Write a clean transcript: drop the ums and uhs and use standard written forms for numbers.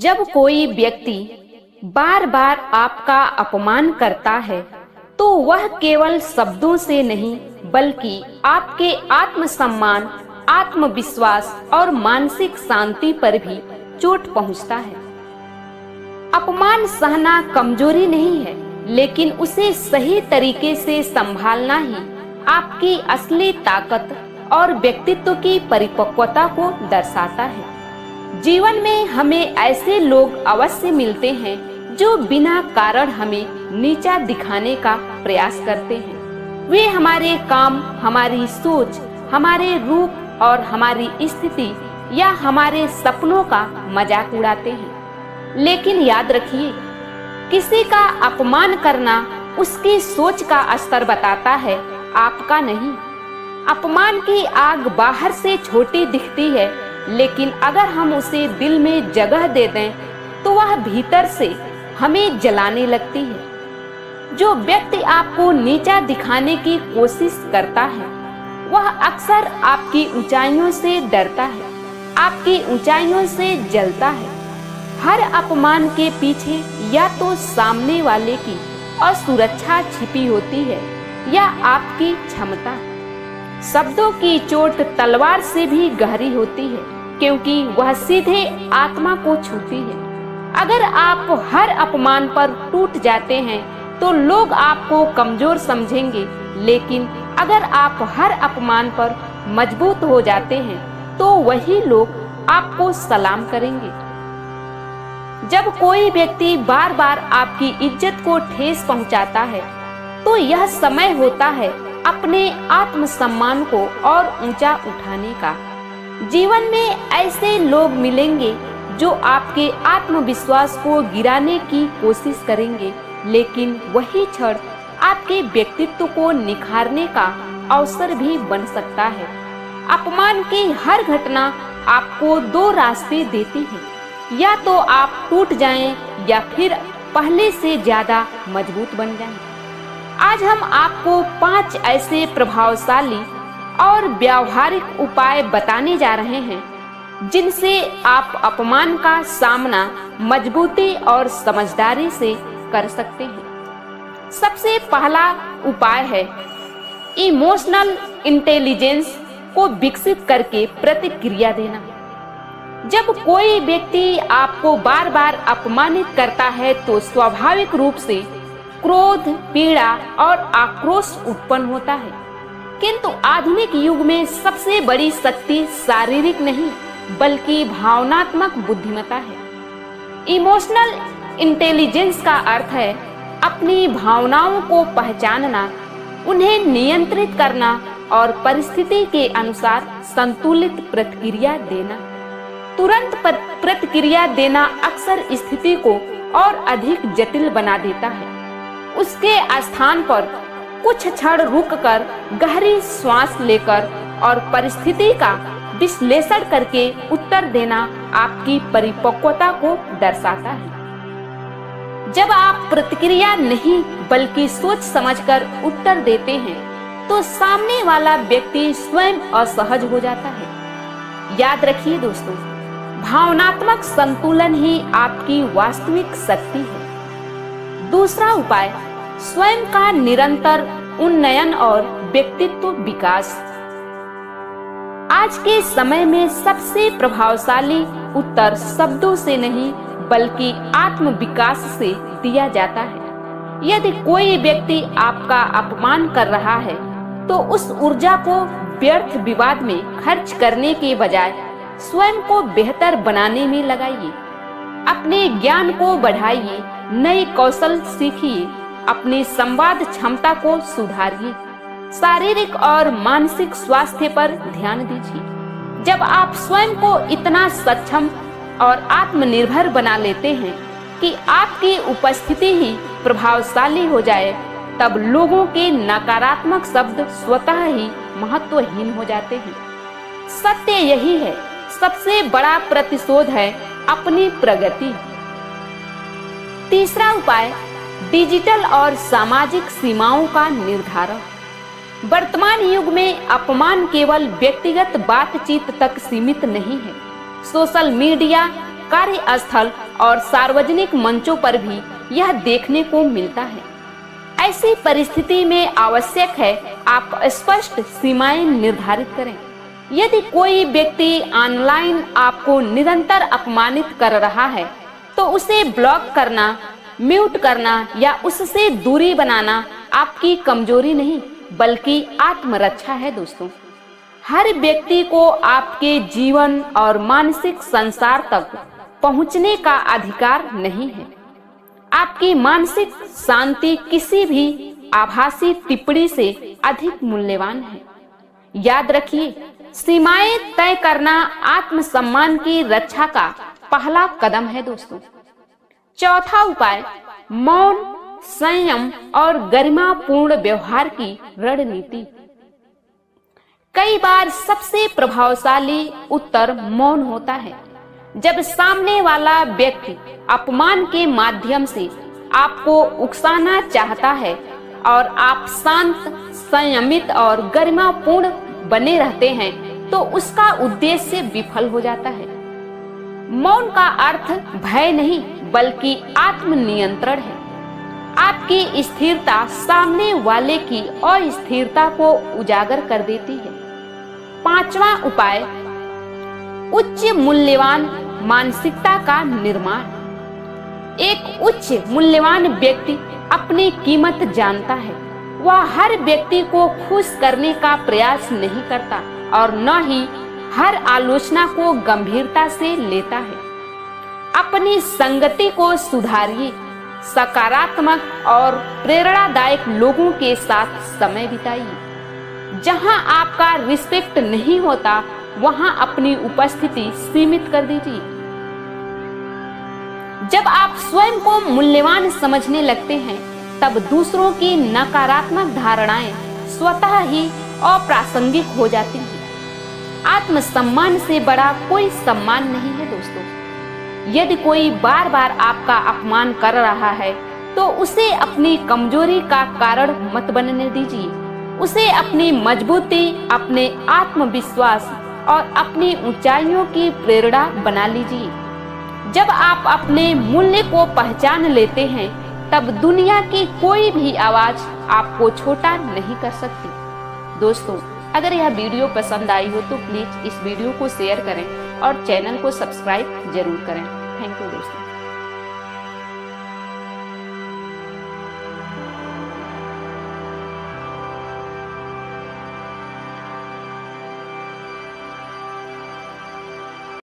जब कोई व्यक्ति बार बार आपका अपमान करता है तो वह केवल शब्दों से नहीं बल्कि आपके आत्मसम्मान, आत्मविश्वास और मानसिक शांति पर भी चोट पहुंचता है। अपमान सहना कमजोरी नहीं है, लेकिन उसे सही तरीके से संभालना ही आपकी असली ताकत और व्यक्तित्व की परिपक्वता को दर्शाता है। जीवन में हमें ऐसे लोग अवश्य मिलते हैं जो बिना कारण हमें नीचा दिखाने का प्रयास करते हैं। वे हमारे काम, हमारी सोच, हमारे रूप और हमारी स्थिति या हमारे सपनों का मजाक उड़ाते हैं। लेकिन याद रखिए, किसी का अपमान करना उसकी सोच का स्तर बताता है, आपका नहीं। अपमान की आग बाहर से छोटी दिखती है, लेकिन अगर हम उसे दिल में जगह दे दें तो वह भीतर से हमें जलाने लगती है। जो व्यक्ति आपको नीचा दिखाने की कोशिश करता है वह अक्सर आपकी ऊंचाइयों से डरता है, आपकी ऊंचाइयों से जलता है। हर अपमान के पीछे या तो सामने वाले की असुरक्षा छिपी होती है या आपकी क्षमता। शब्दों की चोट तलवार से भी गहरी होती है, क्योंकि वह सीधे आत्मा को छूती है। अगर आप हर अपमान पर टूट जाते हैं तो लोग आपको कमजोर समझेंगे, लेकिन अगर आप हर अपमान पर मजबूत हो जाते हैं तो वही लोग आपको सलाम करेंगे। जब कोई व्यक्ति बार बार आपकी इज्जत को ठेस पहुंचाता है तो यह समय होता है अपने आत्मसम्मान को और ऊंचा उठाने का। जीवन में ऐसे लोग मिलेंगे जो आपके आत्मविश्वास को गिराने की कोशिश करेंगे, लेकिन वही क्षण आपके व्यक्तित्व को निखारने का अवसर भी बन सकता है। अपमान की हर घटना आपको दो रास्ते देती है, या तो आप टूट जाएं या फिर पहले से ज्यादा मजबूत बन जाएं। आज हम आपको 5 ऐसे प्रभावशाली और व्यावहारिक उपाय बताने जा रहे हैं जिनसे आप अपमान का सामना मजबूती और समझदारी से कर सकते हैं। सबसे पहला उपाय है इमोशनल इंटेलिजेंस को विकसित करके प्रतिक्रिया देना। जब कोई व्यक्ति आपको बार बार अपमानित करता है तो स्वाभाविक रूप से क्रोध, पीड़ा और आक्रोश उत्पन्न होता है, किंतु आधुनिक युग में सबसे बड़ी शक्ति शारीरिक नहीं बल्कि भावनात्मक बुद्धिमत्ता है। इमोशनल इंटेलिजेंस का अर्थ है अपनी भावनाओं को पहचानना, उन्हें नियंत्रित करना और परिस्थिति के अनुसार संतुलित प्रतिक्रिया देना। तुरंत प्रतिक्रिया देना अक्सर स्थिति को और अधिक जटिल बना देता है। उसके स्थान पर कुछ क्षण रुककर गहरी श्वास लेकर और परिस्थिति का विश्लेषण करके उत्तर देना आपकी परिपक्वता को दर्शाता है। जब आप प्रतिक्रिया नहीं बल्कि सोच समझकर उत्तर देते हैं तो सामने वाला व्यक्ति स्वयं असहज हो जाता है। याद रखिए दोस्तों, भावनात्मक संतुलन ही आपकी वास्तविक शक्ति है। दूसरा उपाय स्वयं का निरंतर उन्नयन और व्यक्तित्व विकास। आज के समय में सबसे प्रभावशाली उत्तर शब्दों से नहीं बल्कि आत्म विकास से दिया जाता है। यदि कोई व्यक्ति आपका अपमान कर रहा है तो उस ऊर्जा को व्यर्थ विवाद में खर्च करने के बजाय स्वयं को बेहतर बनाने में लगाइए। अपने ज्ञान को बढ़ाइए, नए कौशल सीखिए, अपनी संवाद क्षमता को सुधारिए, शारीरिक और मानसिक स्वास्थ्य पर ध्यान दीजिए। जब आप स्वयं को इतना सक्षम और आत्मनिर्भर बना लेते हैं कि आपकी उपस्थिति ही प्रभावशाली हो जाए, तब लोगों के नकारात्मक शब्द स्वतः ही महत्वहीन हो जाते हैं। सत्य यही है, सबसे बड़ा प्रतिशोध है अपनी प्रगति। तीसरा उपाय डिजिटल और सामाजिक सीमाओं का निर्धारण। वर्तमान युग में अपमान केवल व्यक्तिगत बातचीत तक सीमित नहीं है। सोशल मीडिया, कार्यस्थल और सार्वजनिक मंचों पर भी यह देखने को मिलता है। ऐसी परिस्थिति में आवश्यक है आप स्पष्ट सीमाएं निर्धारित करें। यदि कोई व्यक्ति ऑनलाइन आपको निरंतर अपमानित कर रहा है तो उसे ब्लॉक करना, म्यूट करना या उससे दूरी बनाना आपकी कमजोरी नहीं बल्कि आत्मरक्षा है। दोस्तों, हर व्यक्ति को आपके जीवन और मानसिक संसार तक पहुंचने का अधिकार नहीं है। आपकी मानसिक शांति किसी भी आभासी टिप्पणी से अधिक मूल्यवान है। याद रखिए, सीमाएं तय करना आत्मसम्मान की रक्षा का पहला कदम है। दोस्तों, चौथा उपाय मौन, संयम और गरिमापूर्ण व्यवहार की रणनीति। कई बार सबसे प्रभावशाली उत्तर मौन होता है। जब सामने वाला व्यक्ति अपमान के माध्यम से आपको उकसाना चाहता है और आप शांत, संयमित और गरिमापूर्ण बने रहते हैं तो उसका उद्देश्य विफल हो जाता है। मौन का अर्थ भय नहीं बल्कि आत्मनियंत्रण है। आपकी स्थिरता सामने वाले की अस्थिरता को उजागर कर देती है। पांचवा उपाय उच्च मूल्यवान मानसिकता का निर्माण। एक उच्च मूल्यवान व्यक्ति अपनी कीमत जानता है। वह हर व्यक्ति को खुश करने का प्रयास नहीं करता और न ही हर आलोचना को गंभीरता से लेता है। अपनी संगति को सुधारिए, सकारात्मक और प्रेरणादायक लोगों के साथ समय बिताइए। जहां आपका रिस्पेक्ट नहीं होता वहां अपनी उपस्थिति सीमित कर दीजिए। जब आप स्वयं को मूल्यवान समझने लगते हैं तब दूसरों की नकारात्मक धारणाएं स्वतः ही अप्रासंगिक हो जाती हैं। आत्मसम्मान से बड़ा कोई सम्मान नहीं है। दोस्तों, यदि कोई बार बार आपका अपमान कर रहा है तो उसे अपनी कमजोरी का कारण मत बनने दीजिए। उसे अपनी मजबूती, अपने आत्मविश्वास और अपनी ऊंचाइयों की प्रेरणा बना लीजिए। जब आप अपने मूल्य को पहचान लेते हैं तब दुनिया की कोई भी आवाज आपको छोटा नहीं कर सकती। दोस्तों, अगर यह वीडियो पसंद आई हो तो प्लीज इस वीडियो को शेयर करें और चैनल को सब्सक्राइब जरूर करें।